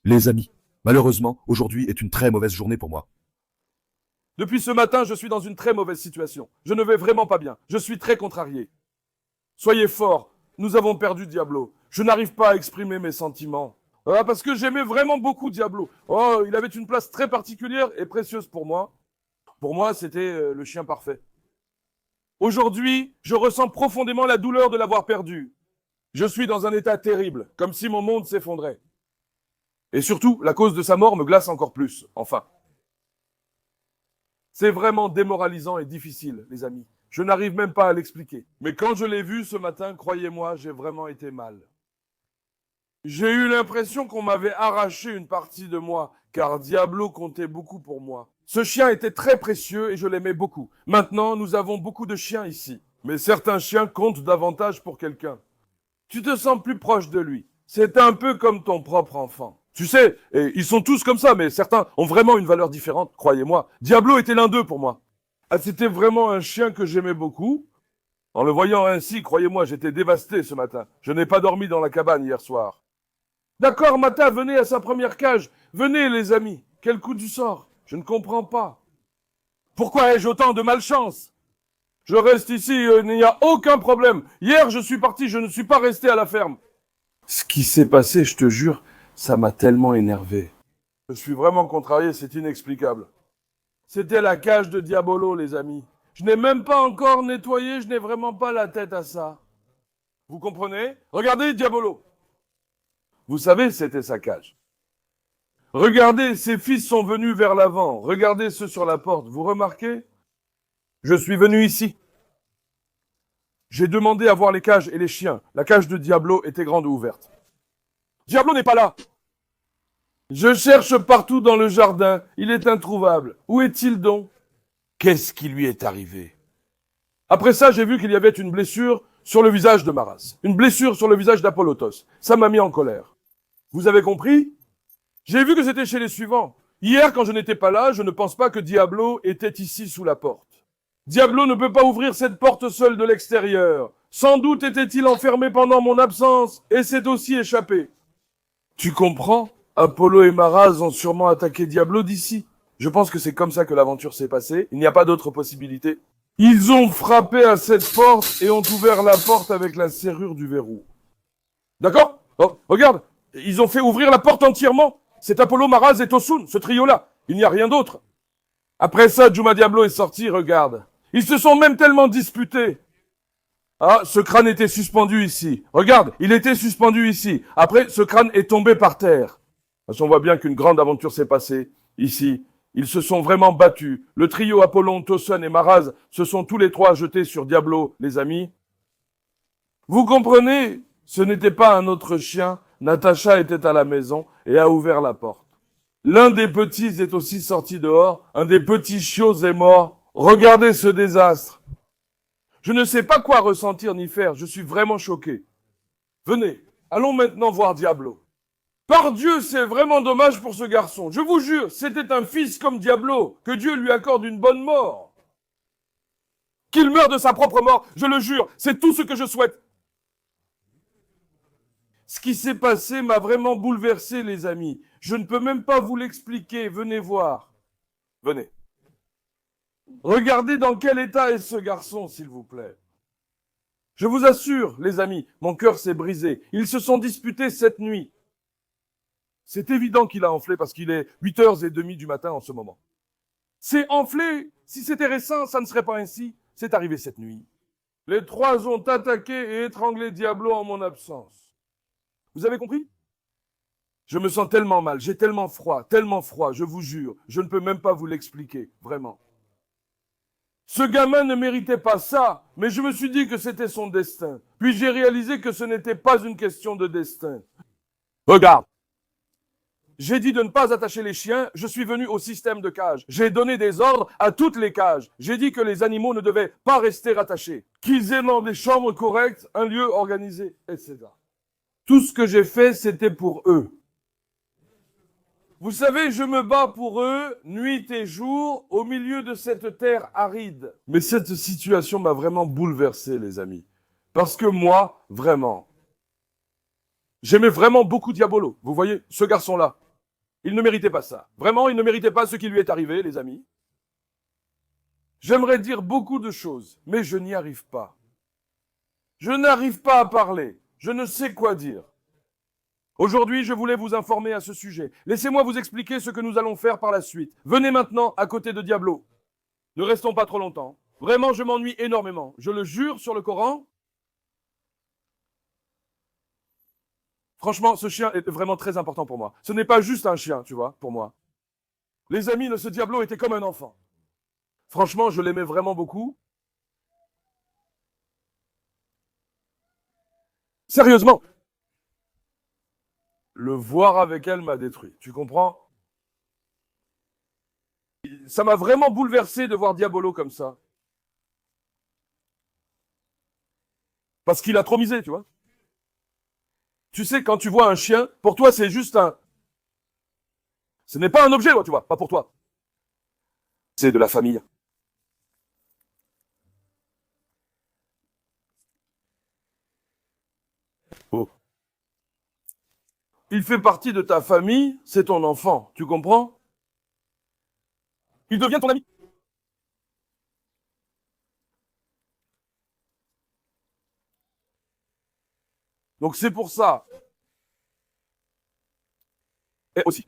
Les amis, malheureusement, aujourd'hui est une très mauvaise journée pour moi. Depuis ce matin, je suis dans une très mauvaise situation. Je ne vais vraiment pas bien. Je suis très contrarié. Soyez forts. Nous avons perdu Diablo. Je n'arrive pas à exprimer mes sentiments. Parce que j'aimais vraiment beaucoup Diablo. Oh, il avait une place très particulière et précieuse pour moi. Pour moi, c'était le chien parfait. Aujourd'hui, je ressens profondément la douleur de l'avoir perdu. Je suis dans un état terrible, comme si mon monde s'effondrait. Et surtout, la cause de sa mort me glace encore plus, enfin. C'est vraiment démoralisant et difficile, les amis. Je n'arrive même pas à l'expliquer. Mais quand je l'ai vu ce matin, croyez-moi, j'ai vraiment été mal. J'ai eu l'impression qu'on m'avait arraché une partie de moi, car Diablo comptait beaucoup pour moi. Ce chien était très précieux et je l'aimais beaucoup. Maintenant, nous avons beaucoup de chiens ici. Mais certains chiens comptent davantage pour quelqu'un. Tu te sens plus proche de lui. C'est un peu comme ton propre enfant. Tu sais, et ils sont tous comme ça, mais certains ont vraiment une valeur différente, croyez-moi. Diablo était l'un d'eux pour moi. Ah, c'était vraiment un chien que j'aimais beaucoup. En le voyant ainsi, croyez-moi, j'étais dévasté ce matin. Je n'ai pas dormi dans la cabane hier soir. D'accord, Mata, venez à sa première cage. Venez, les amis. Quel coup du sort? Je ne comprends pas. Pourquoi ai-je autant de malchance? Je reste ici, il n'y a aucun problème. Hier, je suis parti, je ne suis pas resté à la ferme. Ce qui s'est passé, je te jure, ça m'a tellement énervé. Je suis vraiment contrarié, c'est inexplicable. C'était la cage de Diabolo, les amis. Je n'ai même pas encore nettoyé, je n'ai vraiment pas la tête à ça. Vous comprenez? Regardez Diabolo. Vous savez, c'était sa cage. Regardez, ses fils sont venus vers l'avant. Regardez ceux sur la porte. Vous remarquez? Je suis venu ici. J'ai demandé à voir les cages et les chiens. La cage de Diablo était grande et ouverte. Diablo n'est pas là. Je cherche partout dans le jardin. Il est introuvable. Où est-il donc? Qu'est-ce qui lui est arrivé? Après ça, j'ai vu qu'il y avait une blessure sur le visage de Maras. Une blessure sur le visage d'Apollotos. Ça m'a mis en colère. Vous avez compris? J'ai vu que c'était chez les suivants. Hier, quand je n'étais pas là, je ne pense pas que Diablo était ici sous la porte. Diablo ne peut pas ouvrir cette porte seule de l'extérieur. Sans doute était-il enfermé pendant mon absence et s'est aussi échappé. Tu comprends? Apollo et Maraz ont sûrement attaqué Diablo d'ici. Je pense que c'est comme ça que l'aventure s'est passée. Il n'y a pas d'autre possibilité. Ils ont frappé à cette porte et ont ouvert la porte avec la serrure du verrou. D'accord? Oh, regarde, ils ont fait ouvrir la porte entièrement. C'est Apollo, Maraz et Tosun, ce trio-là. Il n'y a rien d'autre. Après ça, Juma Diablo est sorti, regarde. Ils se sont même tellement disputés. Ah, ce crâne était suspendu ici. Regarde, il était suspendu ici. Après, ce crâne est tombé par terre. Parce qu'on voit bien qu'une grande aventure s'est passée ici. Ils se sont vraiment battus. Le trio Apollon, Tosun et Maraz se sont tous les trois jetés sur Diablo, les amis. Vous comprenez? Ce n'était pas un autre chien. Natacha était à la maison et a ouvert la porte. L'un des petits est aussi sorti dehors. Un des petits chiots est mort. Regardez ce désastre. Je ne sais pas quoi ressentir ni faire. Je suis vraiment choqué. Venez, allons maintenant voir Diablo. Par Dieu, c'est vraiment dommage pour ce garçon. Je vous jure, c'était un fils comme Diablo. Que Dieu lui accorde une bonne mort. Qu'il meure de sa propre mort, je le jure, c'est tout ce que je souhaite. Ce qui s'est passé m'a vraiment bouleversé, les amis. Je ne peux même pas vous l'expliquer. Venez voir. Venez. Regardez dans quel état est ce garçon, s'il vous plaît. Je vous assure, les amis, mon cœur s'est brisé. Ils se sont disputés cette nuit. C'est évident qu'il a enflé parce qu'il est 8h30 du matin en ce moment. C'est enflé. Si c'était récent, ça ne serait pas ainsi. C'est arrivé cette nuit. Les trois ont attaqué et étranglé Diablo en mon absence. Vous avez compris? Je me sens tellement mal, j'ai tellement froid, je vous jure. Je ne peux même pas vous l'expliquer, vraiment. Ce gamin ne méritait pas ça, mais je me suis dit que c'était son destin. Puis j'ai réalisé que ce n'était pas une question de destin. Regarde. J'ai dit de ne pas attacher les chiens, je suis venu au système de cage. J'ai donné des ordres à toutes les cages. J'ai dit que les animaux ne devaient pas rester attachés, qu'ils aient dans des chambres correctes, un lieu organisé, etc. Tout ce que j'ai fait, c'était pour eux. Vous savez, je me bats pour eux, nuit et jour, au milieu de cette terre aride. Mais cette situation m'a vraiment bouleversé, les amis. Parce que moi, vraiment, j'aimais vraiment beaucoup Diabolo. Vous voyez, ce garçon-là. Il ne méritait pas ça. Vraiment, il ne méritait pas ce qui lui est arrivé, les amis. J'aimerais dire beaucoup de choses, mais je n'y arrive pas. Je n'arrive pas à parler. Je ne sais quoi dire. Aujourd'hui, je voulais vous informer à ce sujet. Laissez-moi vous expliquer ce que nous allons faire par la suite. Venez maintenant à côté de Diablo. Ne restons pas trop longtemps. Vraiment, je m'ennuie énormément. Je le jure sur le Coran. Franchement, ce chien est vraiment très important pour moi. Ce n'est pas juste un chien, tu vois, pour moi. Les amis de ce Diablo étaient comme un enfant. Franchement, je l'aimais vraiment beaucoup. Sérieusement. Le voir avec elle m'a détruit. Tu comprends? Ça m'a vraiment bouleversé de voir Diabolo comme ça. Parce qu'il a trop misé, tu vois. Tu sais, quand tu vois un chien, pour toi, c'est juste un... Ce n'est pas un objet, tu vois, pas pour toi. C'est de la famille. Oh. Il fait partie de ta famille, c'est ton enfant, tu comprends? Il devient ton ami. Donc c'est pour ça. Et aussi,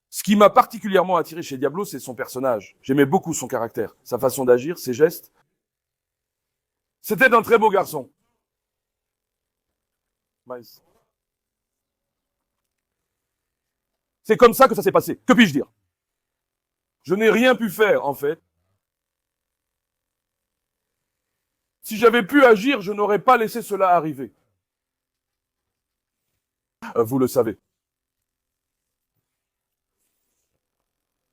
ce qui m'a particulièrement attiré chez Diablo, c'est son personnage. J'aimais beaucoup son caractère, sa façon d'agir, ses gestes. C'était un très beau garçon. Nice. C'est comme ça que ça s'est passé. Que puis-je dire? Je n'ai rien pu faire, en fait. Si j'avais pu agir, je n'aurais pas laissé cela arriver. Vous le savez.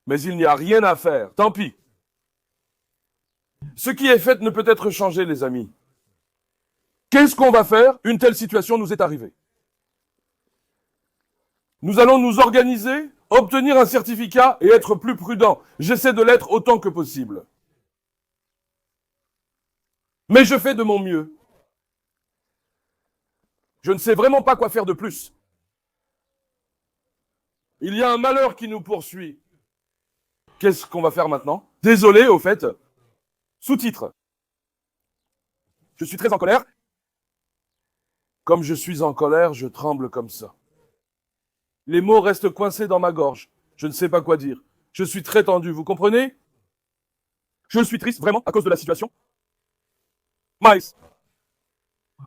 Mais il n'y a rien à faire. Tant pis. Ce qui est fait ne peut être changé, les amis. Qu'est-ce qu'on va faire? Une telle situation nous est arrivée. Nous allons nous organiser, obtenir un certificat et être plus prudents. J'essaie de l'être autant que possible. Mais je fais de mon mieux. Je ne sais vraiment pas quoi faire de plus. Il y a un malheur qui nous poursuit. Qu'est-ce qu'on va faire maintenant? Désolé, au fait. Sous-titres. Je suis très en colère. Comme je suis en colère, je tremble comme ça. Les mots restent coincés dans ma gorge. Je ne sais pas quoi dire. Je suis très tendu, vous comprenez? Je suis triste, vraiment, à cause de la situation. Miles.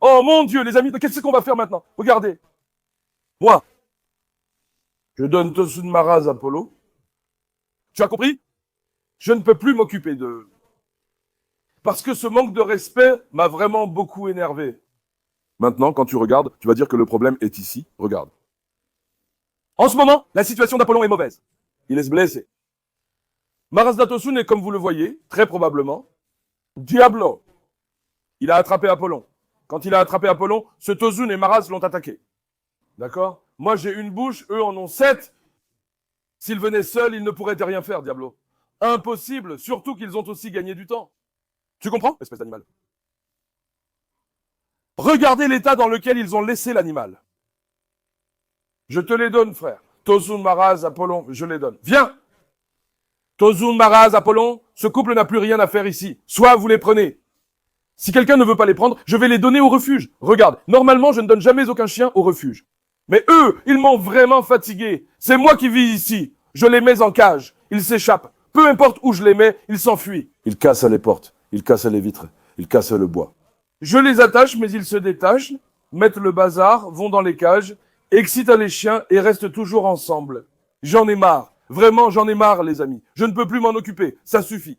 Oh mon Dieu, les amis, qu'est-ce qu'on va faire maintenant? Regardez. Moi, je donne Tosun Maraz à Polo. Tu as compris? Je ne peux plus m'occuper de... Parce que ce manque de respect m'a vraiment beaucoup énervé. Maintenant, quand tu regardes, tu vas dire que le problème est ici. Regarde. En ce moment, la situation d'Apollon est mauvaise. Il est blessé. Marazda Tosun est, comme vous le voyez, très probablement, Diablo. Il a attrapé Apollon. Quand il a attrapé Apollon, ce Tosun et Maraz l'ont attaqué. D'accord? Moi, j'ai une bouche, eux en ont 7. S'ils venaient seuls, ils ne pourraient rien faire, Diablo. Impossible, surtout qu'ils ont aussi gagné du temps. Tu comprends, espèce d'animal? Regardez l'état dans lequel ils ont laissé l'animal. Je te les donne, frère. Tosun, Maraz, Apollon, je les donne. Viens! Tosun, Maraz, Apollon, ce couple n'a plus rien à faire ici. Soit vous les prenez. Si quelqu'un ne veut pas les prendre, je vais les donner au refuge. Regarde, normalement, je ne donne jamais aucun chien au refuge. Mais eux, ils m'ont vraiment fatigué. C'est moi qui vis ici. Je les mets en cage. Ils s'échappent. Peu importe où je les mets, ils s'enfuient. Ils cassent les portes. Ils cassent les vitres. Ils cassent le bois. Je les attache, mais ils se détachent, mettent le bazar, vont dans les cages, excitent les chiens et restent toujours ensemble. J'en ai marre. Vraiment, j'en ai marre, les amis. Je ne peux plus m'en occuper. Ça suffit.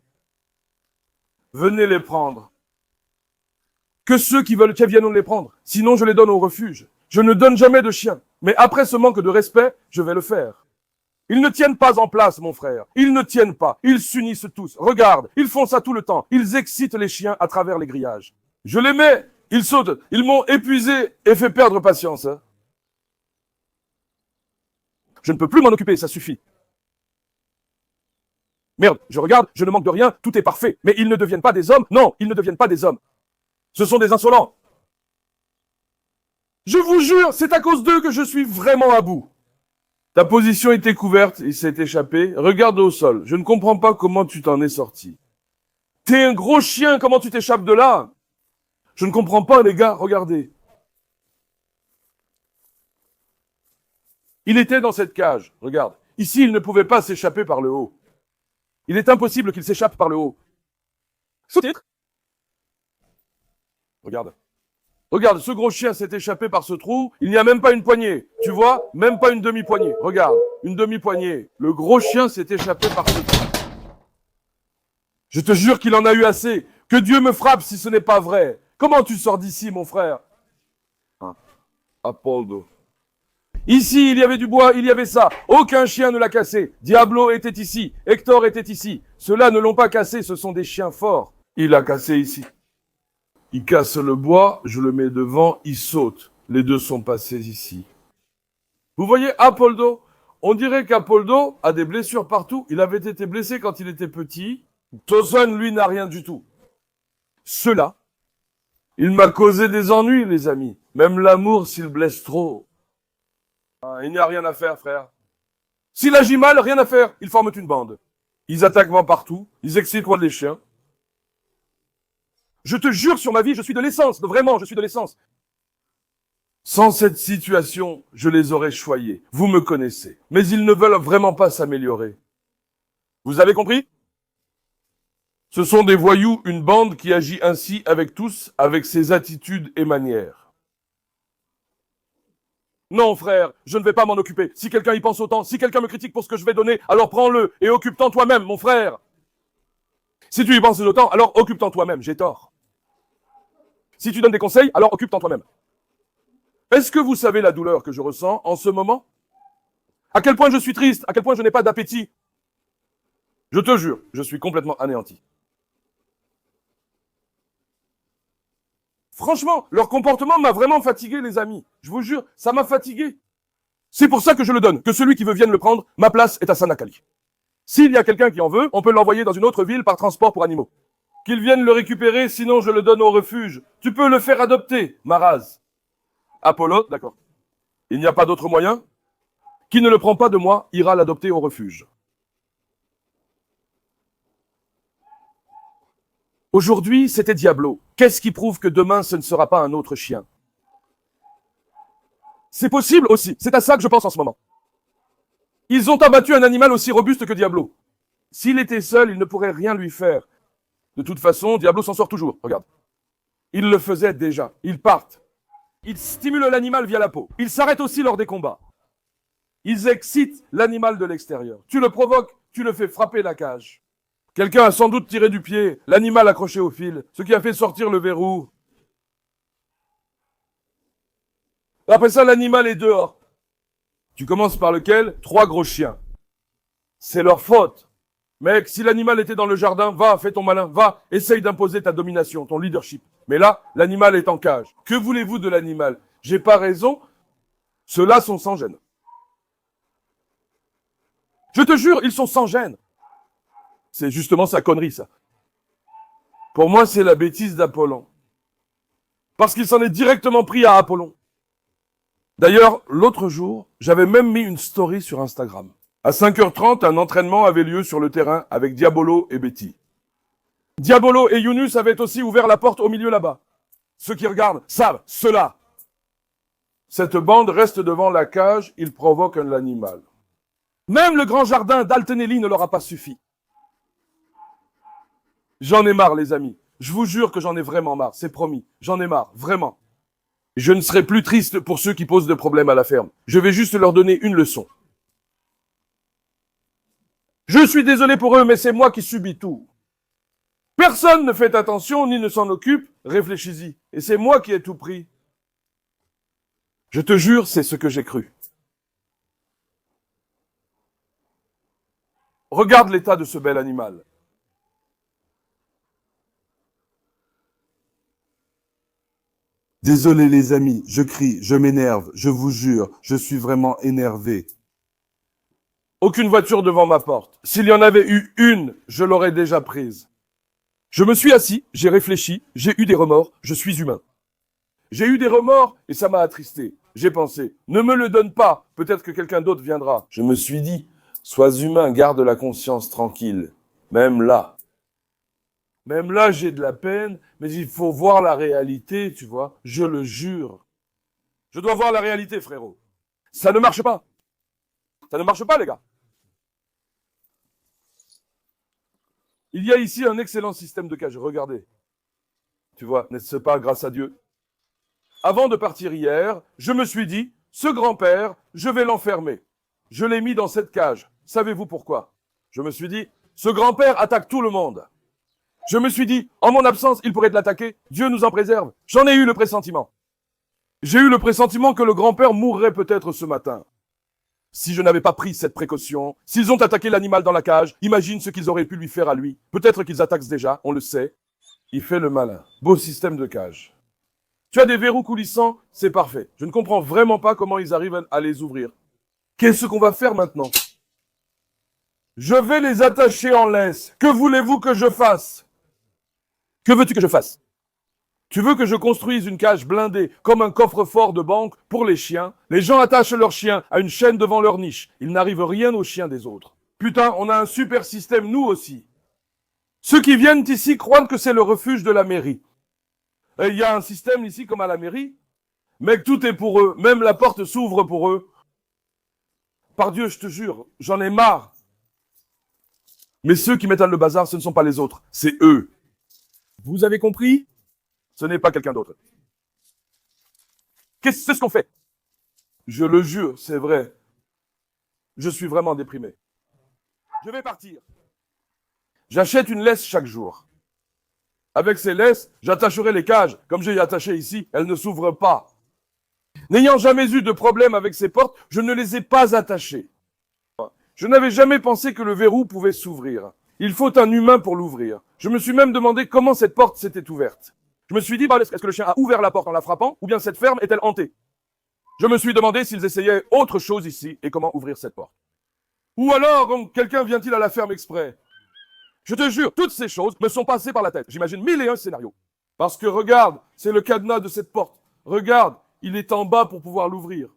Venez les prendre. Que ceux qui veulent qu'ils viennent les prendre. Sinon, je les donne au refuge. Je ne donne jamais de chiens. Mais après ce manque de respect, je vais le faire. Ils ne tiennent pas en place, mon frère. Ils ne tiennent pas. Ils s'unissent tous. Regarde, ils font ça tout le temps. Ils excitent les chiens à travers les grillages. Je les mets, ils sautent. Ils m'ont épuisé et fait perdre patience. Hein. Je ne peux plus m'en occuper, ça suffit. Merde, je regarde, je ne manque de rien, tout est parfait. Mais ils ne deviennent pas des hommes. Non, ils ne deviennent pas des hommes. Ce sont des insolents. Je vous jure, c'est à cause d'eux que je suis vraiment à bout. Ta position était couverte, il s'est échappé. Regarde au sol. Je ne comprends pas comment tu t'en es sorti. T'es un gros chien, comment tu t'échappes de là? Je ne comprends pas, les gars, regardez. Il était dans cette cage, regarde. Ici, il ne pouvait pas s'échapper par le haut. Il est impossible qu'il s'échappe par le haut. Sous-titre. Regarde. Regarde, ce gros chien s'est échappé par ce trou. Il n'y a même pas une poignée. Tu vois? Même pas une demi-poignée. Regarde, une demi-poignée. Le gros chien s'est échappé par ce trou. Je te jure qu'il en a eu assez. Que Dieu me frappe si ce n'est pas vrai. Comment tu sors d'ici, mon frère? Apollo. Ici, il y avait du bois, il y avait ça. Aucun chien ne l'a cassé. Diablo était ici. Hector était ici. Ceux-là ne l'ont pas cassé, ce sont des chiens forts. Il a cassé ici. Il casse le bois, je le mets devant, il saute. Les deux sont passés ici. Vous voyez, Apollo, on dirait qu'Apollo a des blessures partout. Il avait été blessé quand il était petit. Tosun, lui, n'a rien du tout. Cela, il m'a causé des ennuis, les amis. Même l'amour, s'il blesse trop. Ah, il n'y a rien à faire, frère. S'il agit mal, rien à faire. Ils forment une bande. Ils attaquent vent partout. Ils excitent les chiens. Je te jure sur ma vie, je suis de l'essence. Vraiment, je suis de l'essence. Sans cette situation, je les aurais choyés. Vous me connaissez. Mais ils ne veulent vraiment pas s'améliorer. Vous avez compris? Ce sont des voyous, une bande qui agit ainsi avec tous, avec ses attitudes et manières. Non, frère, je ne vais pas m'en occuper. Si quelqu'un y pense autant, si quelqu'un me critique pour ce que je vais donner, alors prends-le et occupe-t'en toi-même, mon frère. Si tu y penses autant, alors occupe-t'en toi-même, j'ai tort. Si tu donnes des conseils, alors occupe-t'en toi-même. Est-ce que vous savez la douleur que je ressens en ce moment? À quel point je suis triste, à quel point je n'ai pas d'appétit. Je te jure, je suis complètement anéanti. Franchement, leur comportement m'a vraiment fatigué, les amis. Je vous jure, ça m'a fatigué. C'est pour ça que je le donne, que celui qui veut vienne le prendre, ma place est à Sanakali. S'il y a quelqu'un qui en veut, on peut l'envoyer dans une autre ville par transport pour animaux. Qu'il vienne le récupérer, sinon je le donne au refuge. Tu peux le faire adopter, Maraz. Apollo, d'accord. Il n'y a pas d'autre moyen? Qui ne le prend pas de moi ira l'adopter au refuge. Aujourd'hui, c'était Diablo. Qu'est-ce qui prouve que demain, ce ne sera pas un autre chien? C'est possible aussi. C'est à ça que je pense en ce moment. Ils ont abattu un animal aussi robuste que Diablo. S'il était seul, il ne pourrait rien lui faire. De toute façon, Diablo s'en sort toujours. Regarde. Ils le faisaient déjà. Ils partent. Ils stimulent l'animal via la peau. Ils s'arrêtent aussi lors des combats. Ils excitent l'animal de l'extérieur. Tu le provoques, tu le fais frapper la cage. Quelqu'un a sans doute tiré du pied, l'animal accroché au fil, ce qui a fait sortir le verrou. Après ça, l'animal est dehors. Tu commences par lequel? 3 gros chiens. C'est leur faute. Mec, si l'animal était dans le jardin, va, fais ton malin, va, essaye d'imposer ta domination, ton leadership. Mais là, l'animal est en cage. Que voulez-vous de l'animal? J'ai pas raison. Ceux-là sont sans gêne. Je te jure, ils sont sans gêne. C'est justement sa connerie, ça. Pour moi, c'est la bêtise d'Apollon. Parce qu'il s'en est directement pris à Apollon. D'ailleurs, l'autre jour, j'avais même mis une story sur Instagram. À 5h30, un entraînement avait lieu sur le terrain avec Diabolo et Betty. Diabolo et Yunus avaient aussi ouvert la porte au milieu là-bas. Ceux qui regardent savent, ceux-là. Cette bande reste devant la cage, ils provoquent l'animal. Même le grand jardin d'Altenelli ne leur a pas suffi. J'en ai marre, les amis. Je vous jure que j'en ai vraiment marre, c'est promis. J'en ai marre, vraiment. Je ne serai plus triste pour ceux qui posent des problèmes à la ferme. Je vais juste leur donner une leçon. Je suis désolé pour eux, mais c'est moi qui subis tout. Personne ne fait attention ni ne s'en occupe. Réfléchis-y. Et c'est moi qui ai tout pris. Je te jure, c'est ce que j'ai cru. Regarde l'état de ce bel animal. Désolé les amis, je crie, je m'énerve, je vous jure, je suis vraiment énervé. Aucune voiture devant ma porte. S'il y en avait eu une, je l'aurais déjà prise. Je me suis assis, j'ai réfléchi, j'ai eu des remords, je suis humain. J'ai eu des remords et ça m'a attristé. J'ai pensé, ne me le donne pas, peut-être que quelqu'un d'autre viendra. Je me suis dit, sois humain, garde la conscience tranquille. Même là, j'ai de la peine, mais il faut voir la réalité, tu vois. Je le jure. Je dois voir la réalité, frérot. Ça ne marche pas. Ça ne marche pas, les gars. Il y a ici un excellent système de cage. Regardez. Tu vois, n'est-ce pas, grâce à Dieu? Avant de partir hier, je me suis dit, ce grand-père, je vais l'enfermer. Je l'ai mis dans cette cage. Savez-vous pourquoi? Je me suis dit, ce grand-père attaque tout le monde. Je me suis dit, en mon absence, il pourrait l'attaquer. Dieu nous en préserve. J'en ai eu le pressentiment. J'ai eu le pressentiment que le grand-père mourrait peut-être ce matin. Si je n'avais pas pris cette précaution, s'ils ont attaqué l'animal dans la cage, imagine ce qu'ils auraient pu lui faire à lui. Peut-être qu'ils attaquent déjà, on le sait. Il fait le malin. Beau système de cage. Tu as des verrous coulissants, c'est parfait. Je ne comprends vraiment pas comment ils arrivent à les ouvrir. Qu'est-ce qu'on va faire maintenant? Je vais les attacher en laisse. Que voulez-vous que je fasse? Que veux-tu que je fasse? Tu veux que je construise une cage blindée comme un coffre-fort de banque pour les chiens? Les gens attachent leurs chiens à une chaîne devant leur niche. Il n'arrive rien aux chiens des autres. Putain, on a un super système, nous aussi. Ceux qui viennent ici croient que c'est le refuge de la mairie. Il y a un système ici comme à la mairie. Mec, tout est pour eux. Même la porte s'ouvre pour eux. Par Dieu, je te jure, j'en ai marre. Mais ceux qui mettent le bazar, ce ne sont pas les autres. C'est eux. Vous avez compris? Ce n'est pas quelqu'un d'autre. C'est ce qu'on fait? Je le jure, c'est vrai. Je suis vraiment déprimé. Je vais partir. J'achète une laisse chaque jour. Avec ces laisses, j'attacherai les cages. Comme j'ai attaché ici, elles ne s'ouvrent pas. N'ayant jamais eu de problème avec ces portes, je ne les ai pas attachées. Je n'avais jamais pensé que le verrou pouvait s'ouvrir. Il faut un humain pour l'ouvrir. Je me suis même demandé comment cette porte s'était ouverte. Je me suis dit, bah, est-ce que le chien a ouvert la porte en la frappant, ou bien cette ferme est-elle hantée? Je me suis demandé s'ils essayaient autre chose ici et comment ouvrir cette porte. Ou alors, quelqu'un vient-il à la ferme exprès? Je te jure, toutes ces choses me sont passées par la tête. J'imagine 1001 scénarios. Parce que regarde, c'est le cadenas de cette porte. Regarde, il est en bas pour pouvoir l'ouvrir.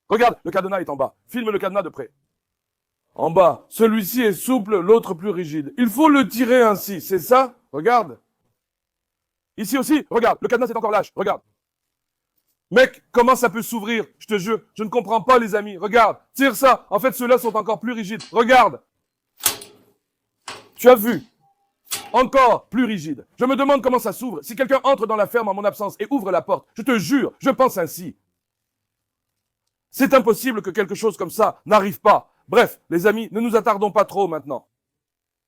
Regarde, le cadenas est en bas. Filme le cadenas de près. En bas, celui-ci est souple, l'autre plus rigide. Il faut le tirer ainsi, c'est ça? Regarde. Ici aussi, regarde, le cadenas est encore lâche, regarde. Mec, comment ça peut s'ouvrir? Je te jure, je ne comprends pas les amis. Regarde, tire ça. En fait, ceux-là sont encore plus rigides. Regarde. Tu as vu? Encore plus rigide. Je me demande comment ça s'ouvre. Si quelqu'un entre dans la ferme en mon absence et ouvre la porte, je te jure, je pense ainsi. C'est impossible que quelque chose comme ça n'arrive pas. Bref, les amis, ne nous attardons pas trop maintenant.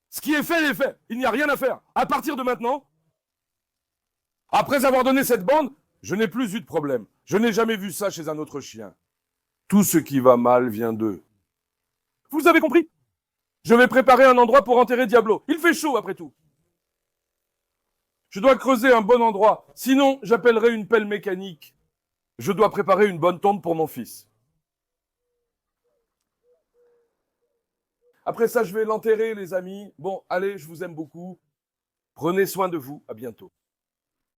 Ce qui est fait est fait. Il n'y a rien à faire. À partir de maintenant, après avoir donné cette bande, je n'ai plus eu de problème. Je n'ai jamais vu ça chez un autre chien. Tout ce qui va mal vient d'eux. Vous avez compris? Je vais préparer un endroit pour enterrer Diablo. Il fait chaud après tout. Je dois creuser un bon endroit. Sinon, j'appellerai une pelle mécanique. Je dois préparer une bonne tombe pour mon fils. Après ça, je vais l'enterrer, les amis. Bon, allez, je vous aime beaucoup. Prenez soin de vous. À bientôt.